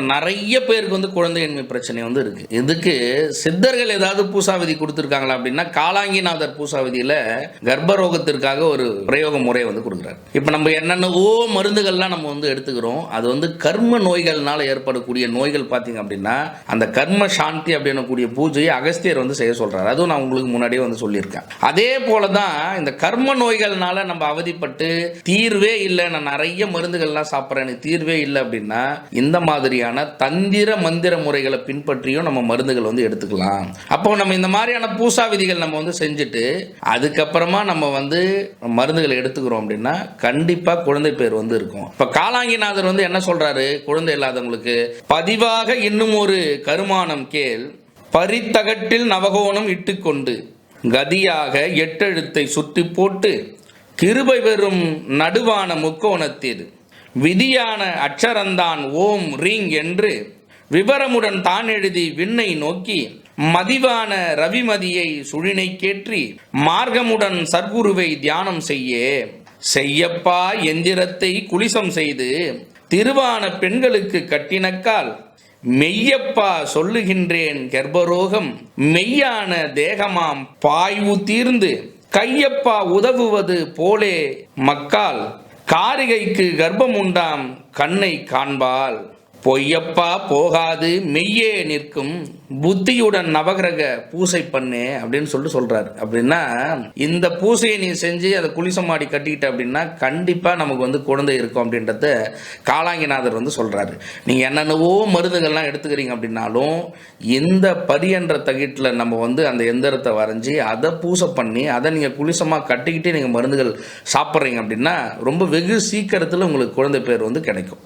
நிறைய பேருக்கு குழந்தையின்மை பிரச்சனை இருக்கு. இதுக்கு சித்தர்கள் ஏதாவது பூசாவிதி கொடுத்துருக்காங்களா அப்படின்னா, காலாங்கிநாதர் பூசாவிதியில கர்ப்பரோகத்திற்காக ஒரு பிரயோக முறை கொடுக்குறாரு. இப்போ நம்ம என்னென்னவோ மருந்துகள்லாம் நம்ம எடுத்துக்கிறோம். அது கர்ம நோய்கள்னால ஏற்படக்கூடிய நோய்கள் பார்த்தீங்க அப்படின்னா, அந்த கர்ம சாந்தி அப்படின்னக்கூடிய பூஜையை அகஸ்தியர் செய்ய சொல்றாரு. அதுவும் நான் உங்களுக்கு முன்னாடியே சொல்லியிருக்கேன். அதே போல தான் இந்த கர்ம நோய்கள்னால நம்ம அவதிப்பட்டு தீர்வே இல்லை, நான் நிறைய மருந்துகள்லாம் சாப்பிட்றேன், தீர்வே இல்லை அப்படின்னா, இந்த மாதிரியான தந்திர மந்திர முறைகளை பின்பற்றியும் நம்ம மருந்துகள் எடுத்துக்கலாம். அப்போ நம்ம இந்த மாதிரியான பூசா விதிகள் நம்ம செஞ்சுட்டு அதுக்கப்புறமா நம்ம மருந்துகளை எடுத்துக்கிறோம் அப்படின்னா கண்டிப்பா குழந்தை பேர் இருக்கும். இப்ப காலாங்கிநாதர் என்ன சொல்றாரு, குழந்தை இல்லாதவங்களுக்கு பதிவாக இன்னும் ஒரு கருமானம் கேள், பரித்தகட்டில் நவகோணம் இட்டுக்கொண்டு கதியாக எட்டெழுத்தை சுட்டி போட்டு கிருபை பெறும் நடுவான முக்கோணத்தில் விதியான அச்சரந்தான் ஓம் ரீங் என்று விவரமுடன் தான் எழுதி விண்ணை நோக்கி மதிவான ரவிமதியை சுழினை கேற்றி மார்க்கமுடன் சர்க்குருவை தியானம் செய்யப்பா எந்திரத்தை குளிசம் செய்து திருவான பெண்களுக்கு கட்டினக்கால் மெய்யப்பா சொல்லுகின்றேன் கர்ப்பரோகம் மெய்யான தேகமாம் பாய்வு தீர்ந்து கையப்பா உதவுவது போலே மக்கால் காரிகைக்கு கர்ப்பம் உண்டாம் கண்ணை காண்பால் பொய்யப்பா போகாது மெய்யே நிற்கும் புத்தியுடன் நவகிரக பூசை பண்ணு அப்படின்னு சொல்றாரு. அப்படின்னா இந்த பூசையை நீ செஞ்சு அதை குளிசமாடி கட்டிக்கிட்ட அப்படின்னா கண்டிப்பா நமக்கு குழந்தை இருக்கும் அப்படின்றத காலாங்கிநாதர் சொல்றாரு. நீங்க என்னென்னவோ மருந்துகள்லாம் எடுத்துக்கிறீங்க அப்படின்னாலும் இந்த பரியன்ற தகிட்டில் நம்ம அந்த எந்திரத்தை வரைஞ்சி அதை பூசை பண்ணி அதை நீங்க குளிசமா கட்டிக்கிட்டே நீங்க மருந்துகள் சாப்பிட்றீங்க அப்படின்னா ரொம்ப வெகு சீக்கிரத்தில் உங்களுக்கு குழந்தை பேர் கிடைக்கும்.